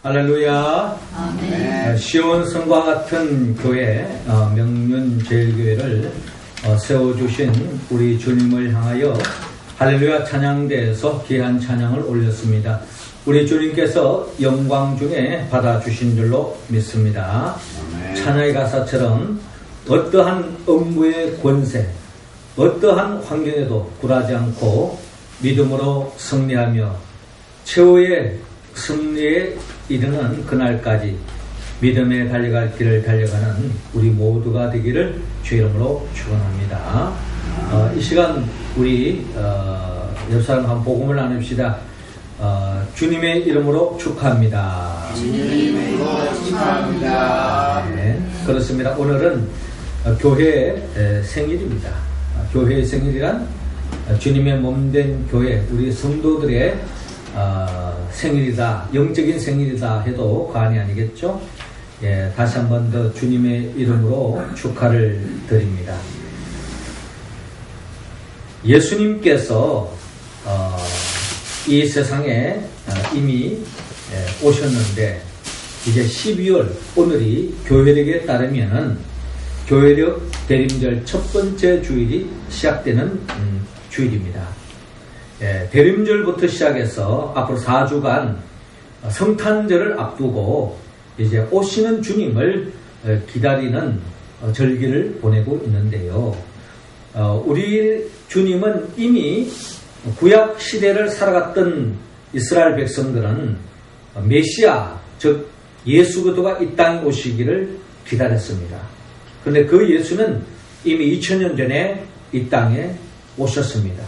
할렐루야. 아멘. 시온성과 같은 교회, 명륜제일교회를 세워주신 우리 주님을 향하여 할렐루야 찬양대에서 귀한 찬양을 올렸습니다. 우리 주님께서 영광 중에 받아주신 줄로 믿습니다. 아멘. 찬양의 가사처럼 어떠한 업무의 권세, 어떠한 환경에도 굴하지 않고 믿음으로 승리하며 최후의 승리에 이르는 그날까지 믿음에 달려갈 길을 달려가는 우리 모두가 되기를 주 이름으로 축원합니다. 이 시간 우리 옆 사람과 복음을 나눕시다. 주님의 이름으로 축하합니다. 주님의 이름으로 축하합니다. 네, 그렇습니다. 오늘은 교회의 생일입니다. 교회의 생일이란 주님의 몸된 교회, 우리 성도들의 생일이다, 영적인 생일이다 해도 과언이 아니겠죠. 예, 다시 한 번 더 주님의 이름으로 축하를 드립니다. 예수님께서 이 세상에 이미 오셨는데 이제 12월 오늘이 교회력에 따르면은 교회력 대림절 첫 번째 주일이 시작되는 주일입니다. 대림절부터 시작해서 앞으로 4주간 성탄절을 앞두고 이제 오시는 주님을 기다리는 절기를 보내고 있는데요. 우리 주님은 이미 구약 시대를 살아갔던 이스라엘 백성들은 메시아, 즉 예수 그리스도가 이 땅에 오시기를 기다렸습니다. 그런데 그 예수는 이미 2000년 전에 이 땅에 오셨습니다.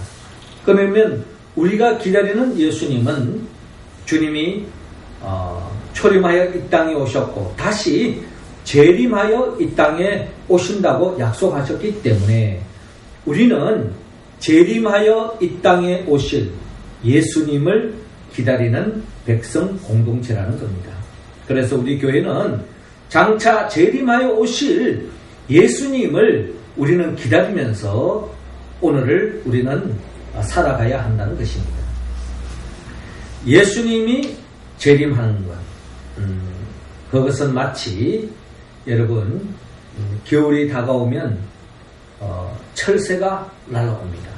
그러면 우리가 기다리는 예수님은 주님이 초림하여 이 땅에 오셨고 다시 재림하여 이 땅에 오신다고 약속하셨기 때문에 우리는 재림하여 이 땅에 오실 예수님을 기다리는 백성 공동체라는 겁니다. 그래서 우리 교회는 장차 재림하여 오실 예수님을 우리는 기다리면서 오늘을 우리는 살아가야 한다는 것입니다. 예수님이 재림하는 것, 그것은 마치 여러분 겨울이 다가오면 철새가 날아옵니다.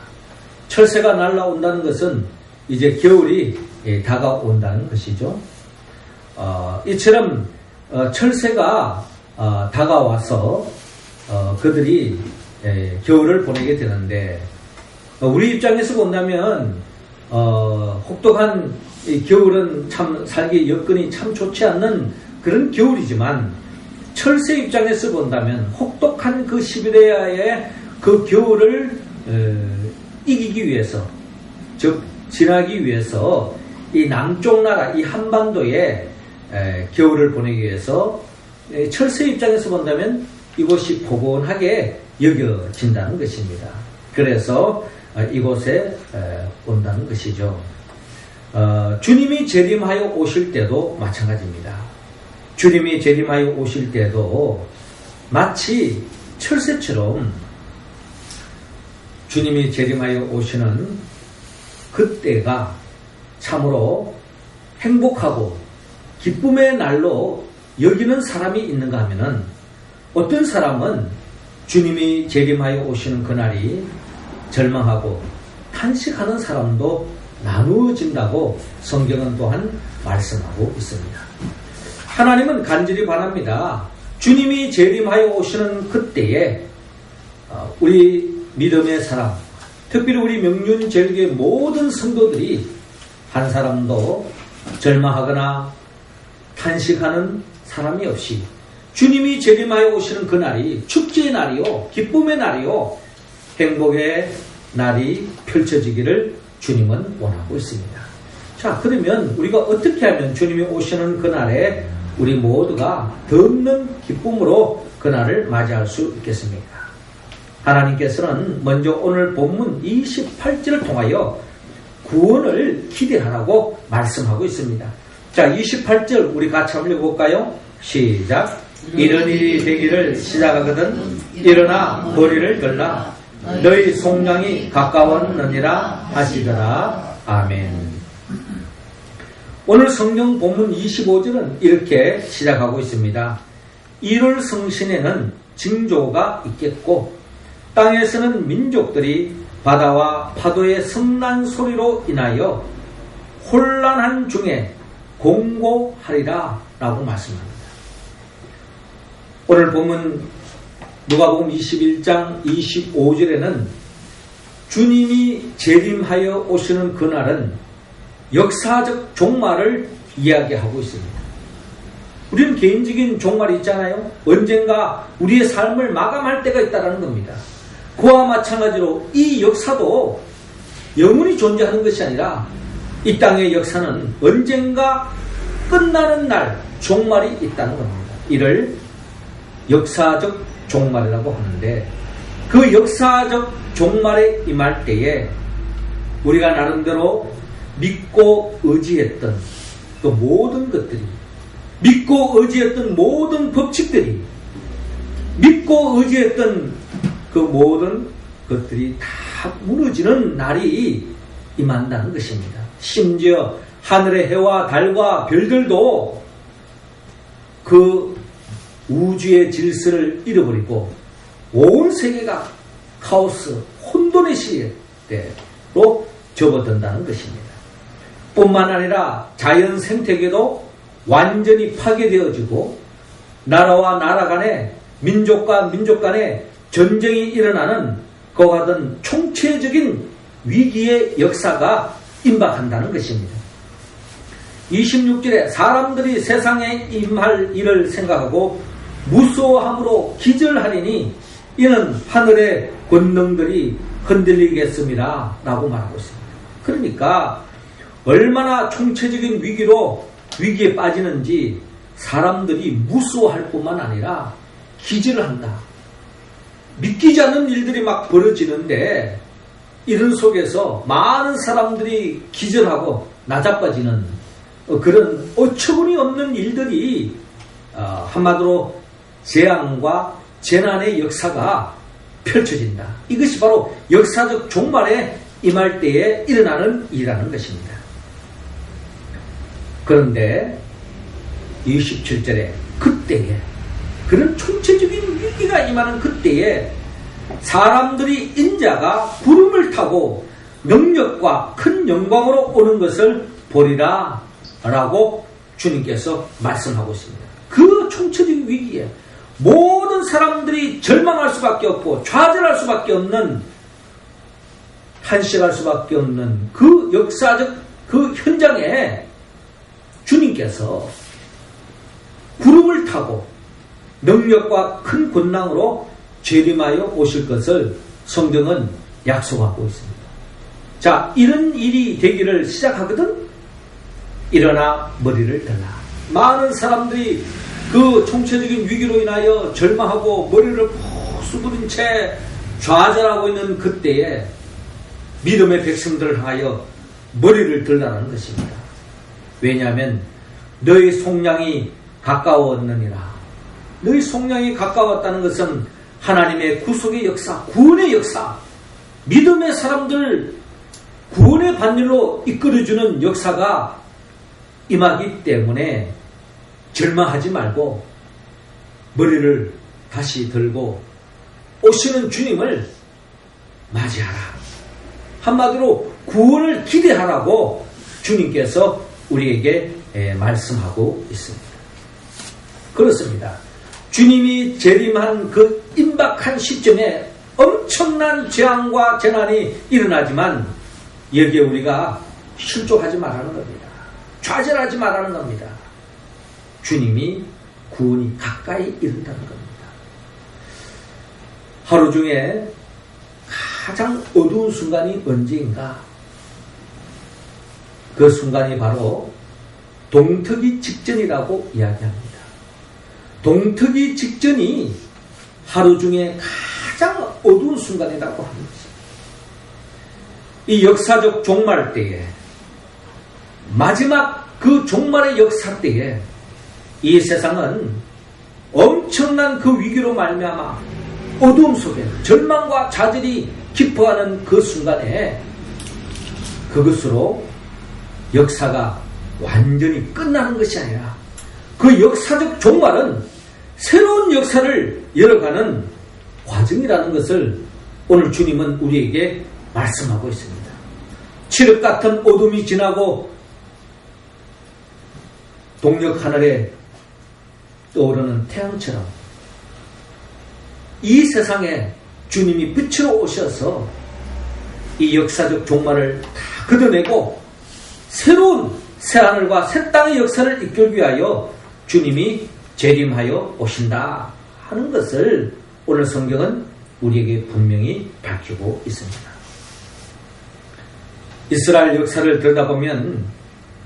철새가 날아온다는 것은 이제 겨울이 다가온다는 것이죠. 이처럼 철새가 다가와서 그들이 겨울을 보내게 되는데 우리 입장에서 본다면 혹독한 겨울은 참 살기 여건이 참 좋지 않는 그런 겨울이지만 철새 입장에서 본다면 혹독한 그 시베리아의 그 겨울을 이기기 위해서, 즉 지나기 위해서 이 남쪽 나라, 이 한반도에 겨울을 보내기 위해서 철새 입장에서 본다면 이곳이 포근하게 여겨진다는 것입니다. 그래서 이곳에 온다는 것이죠. 주님이 재림하여 오실 때도 마찬가지입니다. 주님이 재림하여 오실 때도 마치 철새처럼 주님이 재림하여 오시는 그때가 참으로 행복하고 기쁨의 날로 여기는 사람이 있는가 하면은 어떤 사람은 주님이 재림하여 오시는 그날이 절망하고 탄식하는 사람도 나누어진다고 성경은 또한 말씀하고 있습니다. 하나님은 간절히 바랍니다. 주님이 재림하여 오시는 그때에 우리 믿음의 사람, 특별히 우리 명륜제일교회 모든 성도들이 한 사람도 절망하거나 탄식하는 사람이 없이 주님이 재림하여 오시는 그날이 축제의 날이요, 기쁨의 날이요, 행복의 날이 펼쳐지기를 주님은 원하고 있습니다. 자, 그러면 우리가 어떻게 하면 주님이 오시는 그날에 우리 모두가 더 없는 기쁨으로 그날을 맞이할 수 있겠습니까? 하나님께서는 먼저 오늘 본문 28절을 통하여 구원을 기대하라고 말씀하고 있습니다. 자, 28절 우리 같이 한번 읽어볼까요? 시작. 이런 일이 되기를 시작하거든 일어나 머리를 들라 너희 속량이 가까웠느니라 하시더라. 아멘. 오늘 성경 본문 25절은 이렇게 시작하고 있습니다. 1월 성신에는 징조가 있겠고 땅에서는 민족들이 바다와 파도의 성난 소리로 인하여 혼란한 중에 공고하리라 라고 말씀합니다. 오늘 본문 누가복음 21장 25절에는 주님이 재림하여 오시는 그날은 역사적 종말을 이야기하고 있습니다. 우리는 개인적인 종말이 있잖아요. 언젠가 우리의 삶을 마감할 때가 있다는 겁니다. 그와 마찬가지로 이 역사도 영원히 존재하는 것이 아니라 이 땅의 역사는 언젠가 끝나는 날 종말이 있다는 겁니다. 이를 역사적 종말이라고 하는데 그 역사적 종말에 임할 때에 우리가 나름대로 믿고 의지했던 그 모든 것들이, 믿고 의지했던 모든 법칙들이, 믿고 의지했던 그 모든 것들이 다 무너지는 날이 임한다는 것입니다. 심지어 하늘의 해와 달과 별들도 그 우주의 질서를 잃어버리고 온 세계가 카오스, 혼돈의 시대로 접어든다는 것입니다. 뿐만 아니라 자연 생태계도 완전히 파괴되어지고 나라와 나라 간에, 민족과 민족 간에 전쟁이 일어나는 그와 같은 총체적인 위기의 역사가 임박한다는 것입니다. 26절에 사람들이 세상에 임할 일을 생각하고 무서워함으로 기절하리니 이는 하늘의 권능들이 흔들리겠습니다 라고 말하고 있습니다. 그러니까 얼마나 총체적인 위기에 빠지는지 사람들이 무서워할 뿐만 아니라 기절을 한다. 믿기지 않는 일들이 막 벌어지는데 이런 속에서 많은 사람들이 기절하고 나자빠지는 그런 어처구니 없는 일들이 한마디로 재앙과 재난의 역사가 펼쳐진다. 이것이 바로 역사적 종말에 임할 때에 일어나는 일이라는 것입니다. 그런데 27절에 그때에 그런 총체적인 위기가 임하는 그때에 사람들이 인자가 구름을 타고 능력과 큰 영광으로 오는 것을 보리라 라고 주님께서 말씀하고 있습니다. 그 총체적인 위기에 모든 사람들이 절망할 수밖에 없고 좌절할 수밖에 없는, 탄식할 수밖에 없는 그 역사적 그 현장에 주님께서 구름을 타고 능력과 큰 권능으로 재림하여 오실 것을 성경은 약속하고 있습니다. 자, 이런 일이 되기를 시작하거든 일어나 머리를 들라. 많은 사람들이 그 총체적인 위기로 인하여 절망하고 머리를 푹 수그린 채 좌절하고 있는 그때에 믿음의 백성들을 향하여 머리를 들라는 것입니다. 왜냐하면 너희 속량이 가까웠느니라. 너희 속량이 가까웠다는 것은 하나님의 구속의 역사, 구원의 역사, 믿음의 사람들 구원의 반열로 이끌어주는 역사가 임하기 때문에 절망하지 말고 머리를 다시 들고 오시는 주님을 맞이하라. 한마디로 구원을 기대하라고 주님께서 우리에게 말씀하고 있습니다. 그렇습니다. 주님이 재림한 그 임박한 시점에 엄청난 재앙과 재난이 일어나지만 여기에 우리가 실족하지 말라는 겁니다. 좌절하지 말라는 겁니다. 주님이 구원이 가까이 이른다는 겁니다. 하루 중에 가장 어두운 순간이 언제인가? 그 순간이 바로 동트기 직전이라고 이야기합니다. 동트기 직전이 하루 중에 가장 어두운 순간이라고 합니다. 이 역사적 종말 때에, 마지막 그 종말의 역사 때에 이 세상은 엄청난 그 위기로 말미암아 어두움 속에 절망과 좌절이 깊어가는 그 순간에 그것으로 역사가 완전히 끝나는 것이 아니라 그 역사적 종말은 새로운 역사를 열어가는 과정이라는 것을 오늘 주님은 우리에게 말씀하고 있습니다. 칠흑 같은 어둠이 지나고 동력 하늘에 떠오르는 태양처럼 이 세상에 주님이 빛으로 오셔서 이 역사적 종말을 다 걷어내고 새로운 새하늘과 새 땅의 역사를 이끌기 위하여 주님이 재림하여 오신다 하는 것을 오늘 성경은 우리에게 분명히 밝히고 있습니다. 이스라엘 역사를 들여다보면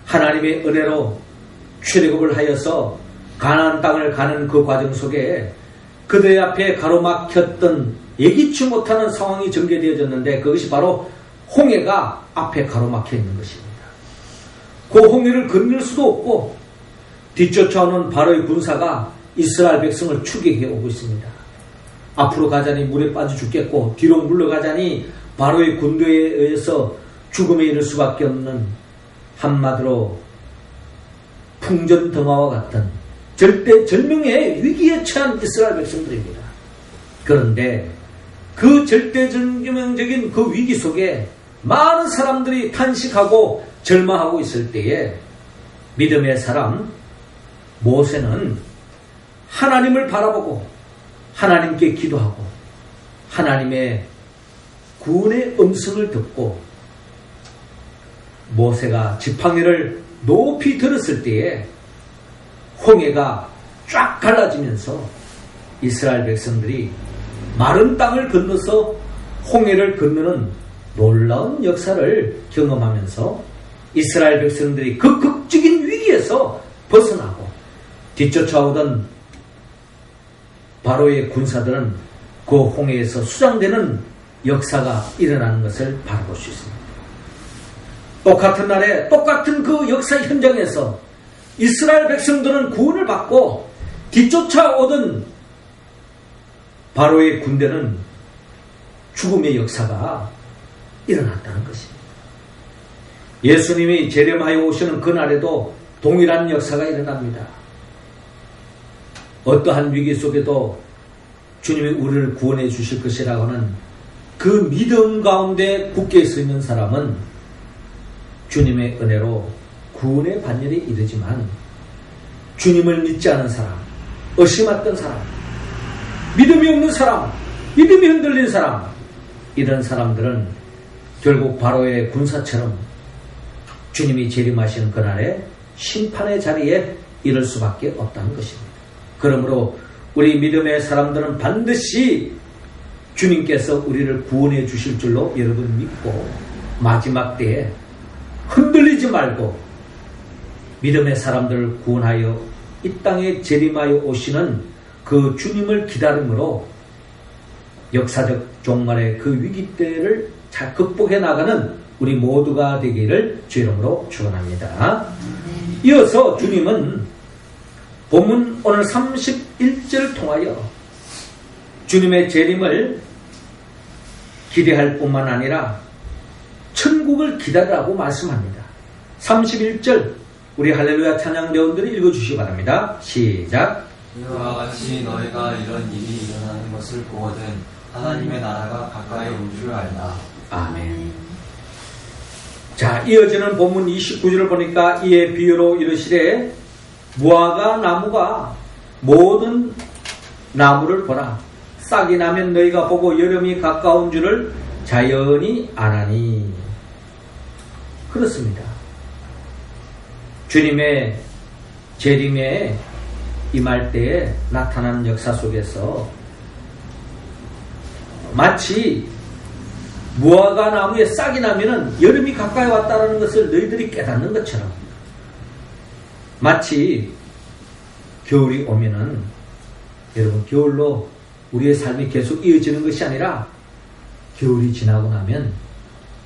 하나님의 은혜로 출애굽을 하여서 가나안 땅을 가는 그 과정 속에 그들의 앞에 가로막혔던 예기치 못하는 상황이 전개되어졌는데 그것이 바로 홍해가 앞에 가로막혀 있는 것입니다. 그 홍해를 건널 수도 없고 뒤쫓아오는 바로의 군사가 이스라엘 백성을 추격해 오고 있습니다. 앞으로 가자니 물에 빠져 죽겠고 뒤로 물러가자니 바로의 군대에 의해서 죽음에 이를 수밖에 없는 한마디로 풍전등화와 같은 절대절명의 위기에 처한 이스라엘 백성들입니다. 그런데 그 절대절명적인 그 위기 속에 많은 사람들이 탄식하고 절망하고 있을 때에 믿음의 사람 모세는 하나님을 바라보고 하나님께 기도하고 하나님의 구원의 음성을 듣고 모세가 지팡이를 높이 들었을 때에 홍해가 쫙 갈라지면서 이스라엘 백성들이 마른 땅을 건너서 홍해를 건너는 놀라운 역사를 경험하면서 이스라엘 백성들이 그 극적인 위기에서 벗어나고 뒤쫓아오던 바로의 군사들은 그 홍해에서 수장되는 역사가 일어나는 것을 바라볼 수 있습니다. 똑같은 날에 똑같은 그 역사 현장에서 이스라엘 백성들은 구원을 받고 뒤쫓아오던 바로의 군대는 죽음의 역사가 일어났다는 것입니다. 예수님이 재림하여 오시는 그날에도 동일한 역사가 일어납니다. 어떠한 위기 속에도 주님이 우리를 구원해 주실 것이라고 하는 그 믿음 가운데 굳게 서 있는 사람은 주님의 은혜로 구원의 반열에 이르지만 주님을 믿지 않은 사람, 의심했던 사람, 믿음이 없는 사람, 믿음이 흔들린 사람, 이런 사람들은 결국 바로의 군사처럼 주님이 재림하시는 그날에 심판의 자리에 이를 수밖에 없다는 것입니다. 그러므로 우리 믿음의 사람들은 반드시 주님께서 우리를 구원해 주실 줄로 여러분 믿고 마지막 때에 흔들리지 말고 믿음의 사람들을 구원하여 이 땅에 재림하여 오시는 그 주님을 기다림으로 역사적 종말의 그 위기 때를 잘 극복해 나가는 우리 모두가 되기를 주 이름으로 축원합니다. 이어서 주님은 본문 오늘 31절을 통하여 주님의 재림을 기대할 뿐만 아니라 천국을 기다리라고 말씀합니다. 31절 우리 할렐루야 찬양대원들이 읽어주시기 바랍니다. 시작. 이와 같이 너희가 이런 일이 일어나는 것을 보거든 하나님의 나라가 가까이 온 줄 알라. 아멘. 자, 이어지는 본문 29절을 보니까 이에 비유로 이르시되 무화과 나무가 모든 나무를 보라. 싹이 나면 너희가 보고 여름이 가까운 줄을 자연히 아나니. 그렇습니다. 주님의 재림에 임할 때에 나타나는 역사 속에서 마치 무화과 나무에 싹이 나면은 여름이 가까이 왔다는 것을 너희들이 깨닫는 것처럼 마치 겨울이 오면은 여러분 겨울로 우리의 삶이 계속 이어지는 것이 아니라 겨울이 지나고 나면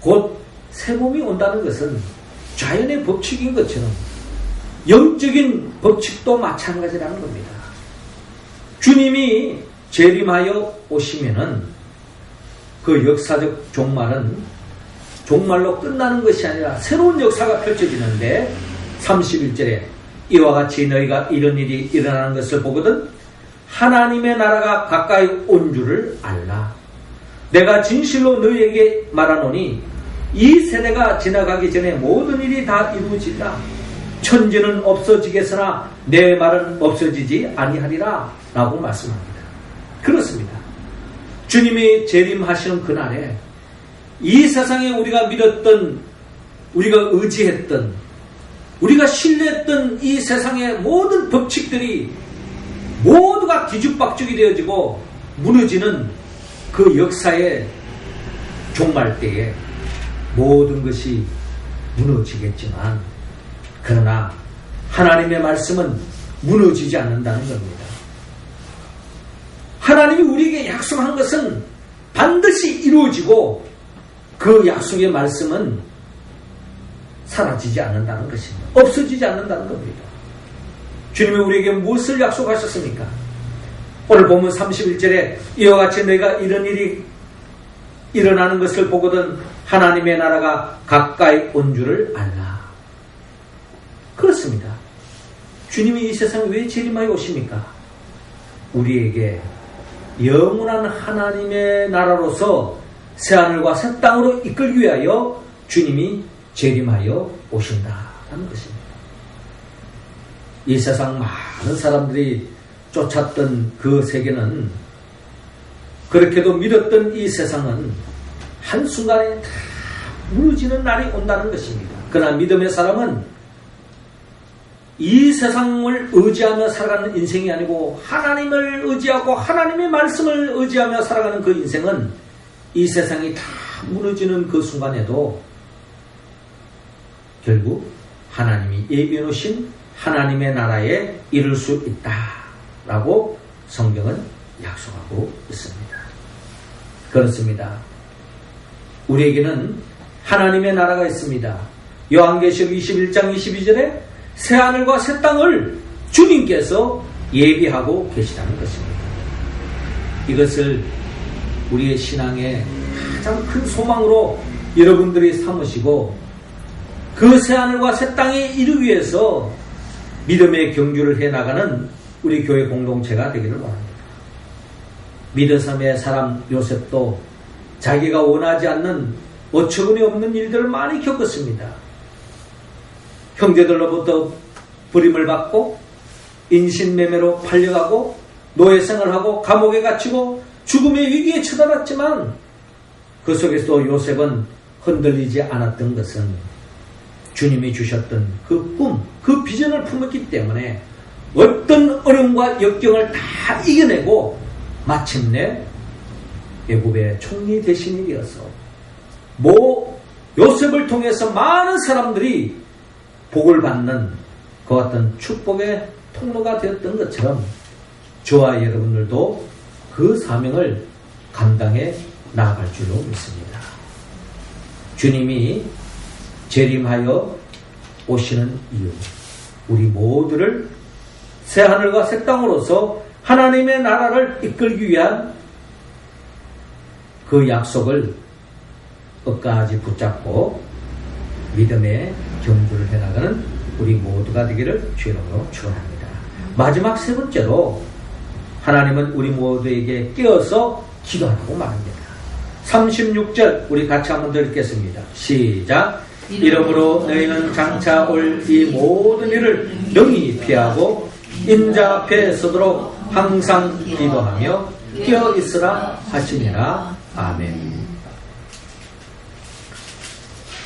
곧 새 몸이 온다는 것은 자연의 법칙인 것처럼 영적인 법칙도 마찬가지라는 겁니다. 주님이 재림하여 오시면은 그 역사적 종말은 종말로 끝나는 것이 아니라 새로운 역사가 펼쳐지는데 31절에 이와 같이 너희가 이런 일이 일어나는 것을 보거든 하나님의 나라가 가까이 온 줄을 알라. 내가 진실로 너희에게 말하노니 이 세대가 지나가기 전에 모든 일이 다 이루어진다. 천지는 없어지겠으나 내 말은 없어지지 아니하리라 라고 말씀합니다. 그렇습니다. 주님이 재림하시는 그날에 이 세상에 우리가 믿었던, 우리가 의지했던, 우리가 신뢰했던 이 세상의 모든 법칙들이 모두가 뒤죽박죽이 되어지고 무너지는 그 역사의 종말 때에 모든 것이 무너지겠지만 그러나 하나님의 말씀은 무너지지 않는다는 겁니다. 하나님이 우리에게 약속한 것은 반드시 이루어지고 그 약속의 말씀은 사라지지 않는다는 것입니다. 없어지지 않는다는 겁니다. 주님이 우리에게 무엇을 약속하셨습니까? 오늘 보면 31절에 이와 같이 너희가 이런 일이 일어나는 것을 보거든 하나님의 나라가 가까이 온 줄을 알라. 그렇습니다. 주님이 이 세상에 왜 재림하여 오십니까? 우리에게 영원한 하나님의 나라로서 새하늘과 새 땅으로 이끌기 위하여 주님이 재림하여 오신다는 것입니다. 이 세상 많은 사람들이 쫓았던 그 세계는, 그렇게도 믿었던 이 세상은 한순간에 다 무너지는 날이 온다는 것입니다. 그러나 믿음의 사람은 이 세상을 의지하며 살아가는 인생이 아니고 하나님을 의지하고 하나님의 말씀을 의지하며 살아가는 그 인생은 이 세상이 다 무너지는 그 순간에도 결국 하나님이 예비해 놓으신 하나님의 나라에 이를 수 있다라고 성경은 약속하고 있습니다. 그렇습니다. 우리에게는 하나님의 나라가 있습니다. 요한계시록 21장 22절에 새하늘과 새 땅을 주님께서 예비하고 계시다는 것입니다. 이것을 우리의 신앙의 가장 큰 소망으로 여러분들이 삼으시고 그 새하늘과 새 땅에 이르기 위해서 믿음의 경주를 해나가는 우리 교회 공동체가 되기를 원합니다. 믿음의 사람 요셉도 자기가 원하지 않는 어처구니 없는 일들을 많이 겪었습니다. 형제들로부터 버림을 받고 인신매매로 팔려가고 노예생활하고 감옥에 갇히고 죽음의 위기에 처다봤지만 그 속에서 요셉은 흔들리지 않았던 것은 주님이 주셨던 그 꿈, 그 비전을 품었기 때문에 어떤 어려움과 역경을 다 이겨내고 마침내 애굽의 총리 대신이 되어서 요셉을 통해서 많은 사람들이 복을 받는 그 어떤 축복의 통로가 되었던 것처럼 저와 여러분들도 그 사명을 감당해 나아갈 줄로 믿습니다. 주님이 재림하여 오시는 이유, 우리 모두를 새하늘과 새 땅으로서 하나님의 나라를 이끌기 위한 그 약속을 끝까지 붙잡고 믿음의 경주를 해나가는 우리 모두가 되기를 주님으로 축원합니다. 마지막 세 번째로 하나님은 우리 모두에게 깨어서 기도하라고 말합니다. 36절 우리 같이 한번 더 읽겠습니다. 시작. 이러므로 너희는 장차 올 이 모든 일을 능히 피하고 인자 앞에 서도록 항상 기도하며 깨어 있으라 하시니라. 아멘.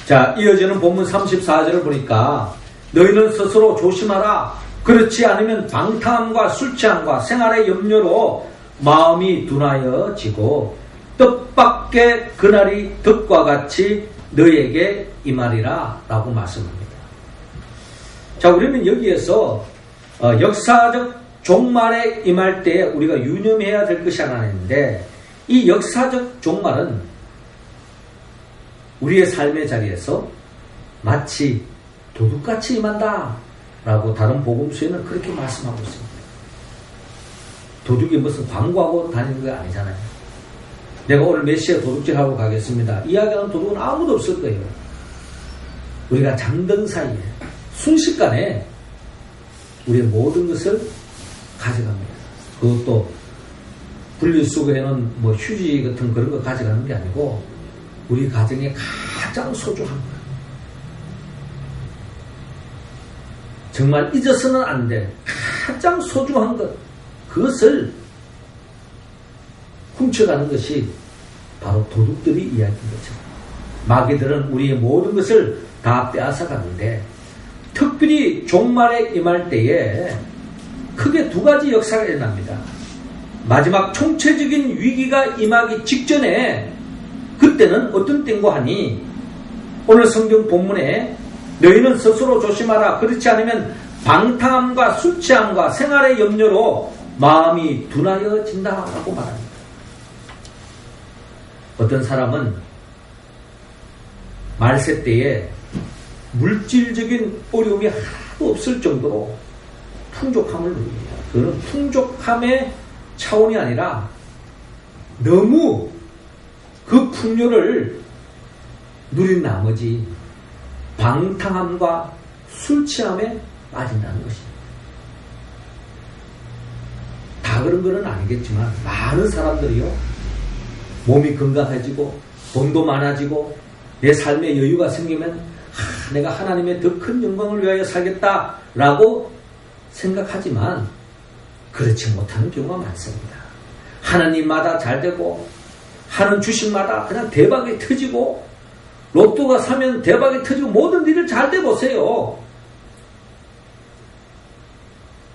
자, 이어지는 본문 34절을 보니까 너희는 스스로 조심하라. 그렇지 않으면 방탕함과 술취함과 생활의 염려로 마음이 둔하여지고 뜻밖의 그날이 득과 같이 너희에게 임하리라 라고 말씀합니다. 자, 우리는 여기에서 역사적 종말에 임할 때 우리가 유념해야 될 것이 하나 있는데, 이 역사적 종말은 우리의 삶의 자리에서 마치 도둑같이 임한다 라고 다른 복음서에는 그렇게 말씀하고 있습니다. 도둑이 무슨 광고하고 다니는 게 아니잖아요. 내가 오늘 몇 시에 도둑질하고 가겠습니다. 이야기하는 도둑은 아무도 없을 거예요. 우리가 잠든 사이에 순식간에 우리의 모든 것을 가져갑니다. 그것도 분리수거에는 뭐 휴지 같은 그런 거 가져가는 게 아니고 우리 가정에 가장 소중한 것, 정말 잊어서는 안 돼 가장 소중한 것, 그것을 훔쳐가는 것이 바로 도둑들이 이야기인 거죠. 마귀들은 우리의 모든 것을 다 빼앗아 가는데, 특별히 종말에 임할 때에 크게 두 가지 역사가 일어납니다. 마지막 총체적인 위기가 임하기 직전에, 그때는 어떤 때인고 하니 오늘 성경 본문에 너희는 스스로 조심하라, 그렇지 않으면 방탕함과 술 취함과 생활의 염려로 마음이 둔하여진다라고 말합니다. 어떤 사람은 말세 때에 물질적인 어려움이 하나도 없을 정도로 풍족함을 누립니다. 그는 풍족함의 차원이 아니라 너무 그 풍요를 누린 나머지 방탕함과 술 취함에 빠진다는 것입니다. 다 그런 건 아니겠지만 많은 사람들이요, 몸이 건강해지고 돈도 많아지고 내 삶에 여유가 생기면 내가 하나님의 더 큰 영광을 위하여 살겠다라고 생각하지만 그렇지 못하는 경우가 많습니다. 하나님마다 잘 되고 하는 주식마다 그냥 대박이 터지고, 로또가 사면 대박이 터지고 모든 일을 잘 돼 보세요.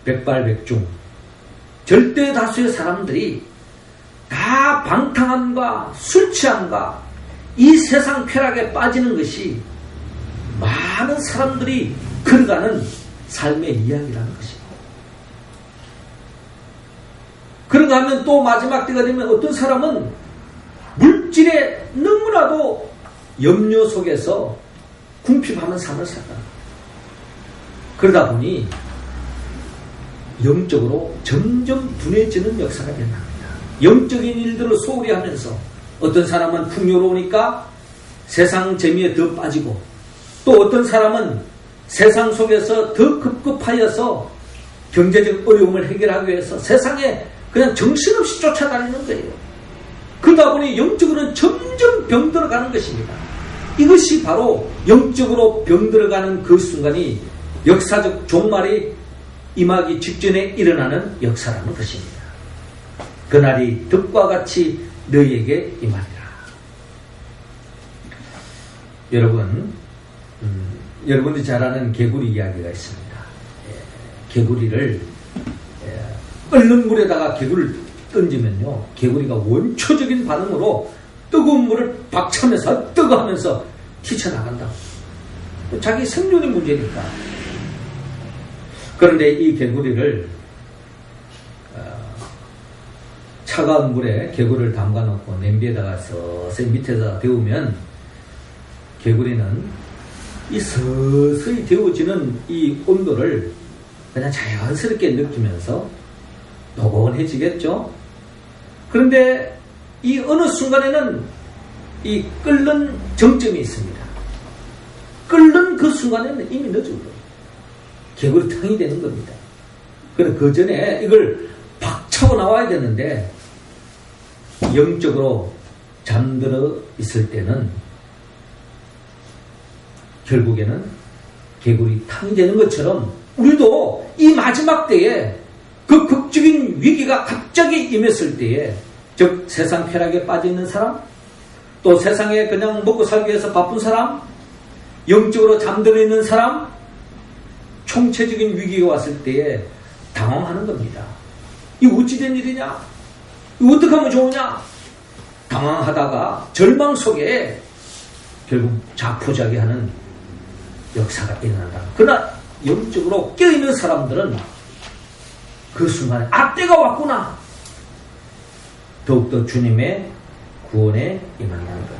백발백중 절대 다수의 사람들이 다 방탕함과 술 취함과 이 세상 쾌락에 빠지는 것이 많은 사람들이 걸어가는 삶의 이야기라는 것입니다. 그런가 하면 또 마지막 때가 되면 어떤 사람은 물질에 너무나도 염려 속에서 궁핍하는 삶을 살다. 그러다 보니 영적으로 점점 둔해지는 역사가 일어납니다. 영적인 일들을 소홀히 하면서 어떤 사람은 풍요로우니까 세상 재미에 더 빠지고, 또 어떤 사람은 세상 속에서 더 급급하여서 경제적 어려움을 해결하기 위해서 세상에 그냥 정신없이 쫓아다니는 거예요. 그러다 보니 영적으로는 점점 병들어가는 것입니다. 이것이 바로 영적으로 병들어가는 그 순간이 역사적 종말이 임하기 직전에 일어나는 역사라는 것입니다. 그날이 득과 같이 너희에게 임하리라. 여러분들이 잘 아는 개구리 이야기가 있습니다. 개구리를 끓는 물에다가 개구리를 던지면요, 개구리가 원초적인 반응으로 뜨거운 물을 박차면서 뜨거워하면서 튀쳐나간다고. 자기 생존의 문제니까. 그런데 이 개구리를 차가운 물에 개구리를 담가놓고 냄비에다가 서서히 밑에다 데우면 개구리는 이 서서히 데워지는 이 온도를 그냥 자연스럽게 느끼면서 노곤해지겠죠. 그런데 이 어느 순간에는 이 끓는 정점이 있습니다. 끓는 그 순간에는 이미 늦은 거예요. 개구리탕이 되는 겁니다. 그래, 그 전에 이걸 팍 차고 나와야 되는데, 영적으로 잠들어 있을 때는 결국에는 개구리탕이 되는 것처럼 우리도 이 마지막 때에 그 극적인 위기가 갑자기 임했을 때에, 즉 세상 쾌락에 빠져있는 사람, 또 세상에 그냥 먹고 살기 위해서 바쁜 사람, 영적으로 잠들어 있는 사람, 총체적인 위기가 왔을 때에 당황하는 겁니다. 이거 어찌된 일이냐? 이거 어떻게 하면 좋으냐? 당황하다가 절망 속에 결국 자포자기하는 역사가 일어난다. 그러나 영적으로 깨어있는 사람들은 그 순간에 때가 왔구나, 더욱더 주님의 구원에 임한다는 겁니다.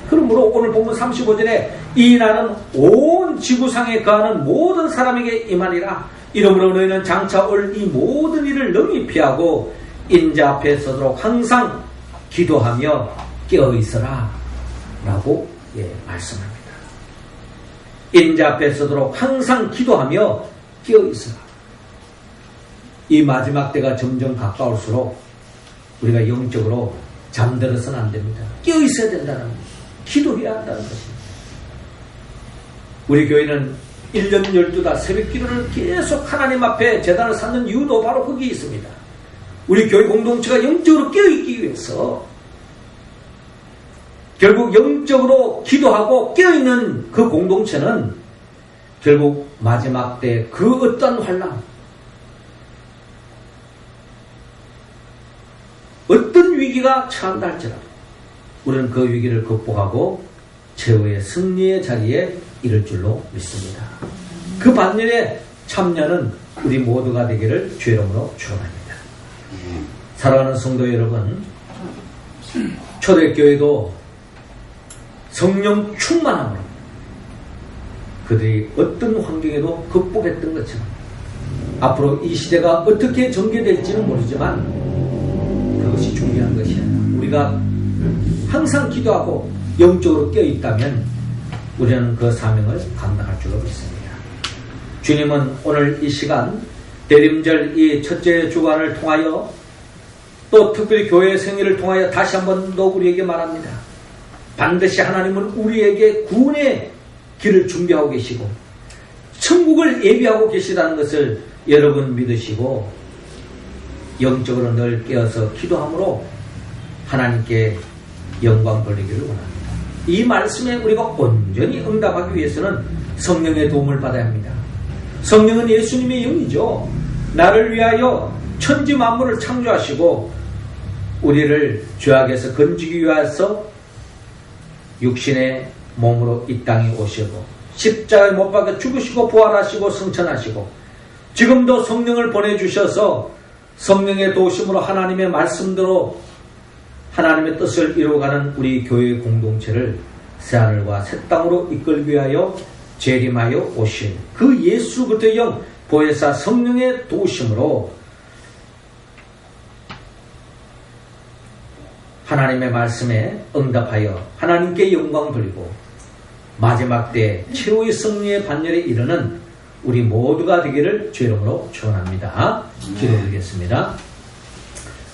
그러므로 오늘 본문 35절에 이 날은 온 지구상에 거하는 모든 사람에게 임하리라. 이러므로 너희는 장차 올 이 모든 일을 능히 피하고 인자 앞에 서도록 항상 기도하며 깨어있어라 라고 말씀합니다. 인자 앞에 서도록 항상 기도하며 깨어있어라. 이 마지막 때가 점점 가까울수록 우리가 영적으로 잠들어서는 안 됩니다. 깨어있어야 된다는 겁니다. 기도해야 한다는 것입니다. 우리 교회는 1년 12달 새벽 기도를 계속 하나님 앞에 제단을 쌓는 이유도 바로 거기에 있습니다. 우리 교회 공동체가 영적으로 깨어있기 위해서 결국 영적으로 기도하고 깨어있는 그 공동체는 결국 마지막 때 그 어떠한 환난, 어떤 위기가 처한다 할지라도 우리는 그 위기를 극복하고 최후의 승리의 자리에 이를 줄로 믿습니다. 그 반면에 참여는 우리 모두가 되기를 주의 이름으로 축원합니다. 사랑하는 성도 여러분, 초대교회도 성령 충만함으로 그들이 어떤 환경에도 극복했던 것처럼 앞으로 이 시대가 어떻게 전개될지는 모르지만 그것이 중요한 것이 아니라 우리가 항상 기도하고 영적으로 깨어있다면 우리는 그 사명을 감당할 줄로 믿습니다. 주님은 오늘 이 시간 대림절 이 첫째 주간을 통하여 또 특별히 교회의 생일을 통하여 다시 한 번 더 우리에게 말합니다. 반드시 하나님은 우리에게 구원의 길을 준비하고 계시고 천국을 예비하고 계시다는 것을 여러분 믿으시고 영적으로 늘 깨어서 기도함으로 하나님께 영광 돌리기를 원합니다. 이 말씀에 우리가 온전히 응답하기 위해서는 성령의 도움을 받아야 합니다. 성령은 예수님의 영이죠. 나를 위하여 천지 만물을 창조하시고 우리를 죄악에서 건지기 위해서 육신의 몸으로 이 땅에 오시고 십자가에 못 박혀 죽으시고 부활하시고 승천하시고 지금도 성령을 보내주셔서 성령의 도우심으로 하나님의 말씀대로 하나님의 뜻을 이루어가는 우리 교회 공동체를 새하늘과 새 땅으로 이끌기 위하여 재림하여 오신 그 예수 그리스도의 영 보혜사 성령의 도우심으로 하나님의 말씀에 응답하여 하나님께 영광 돌리고 마지막 때 최후의 승리의 반열에 이르는 우리 모두가 되기를 주의 이름으로 축원합니다. 기도드리겠습니다.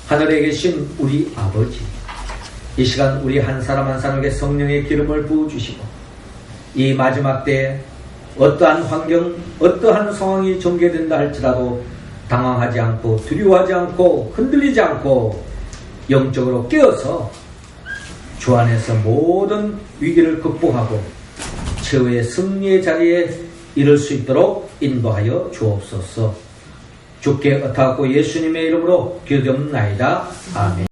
하늘에 계신 우리 아버지, 이 시간 우리 한 사람 한 사람에게 성령의 기름을 부어주시고 이 마지막 때 어떠한 환경, 어떠한 상황이 전개된다 할지라도 당황하지 않고 두려워하지 않고 흔들리지 않고 영적으로 깨어서 주 안에서 모든 위기를 극복하고 최후의 승리의 자리에 이를 수 있도록 인도하여 주옵소서. 주께 의탁하고 예수님의 이름으로 기도드립나이다. 아멘.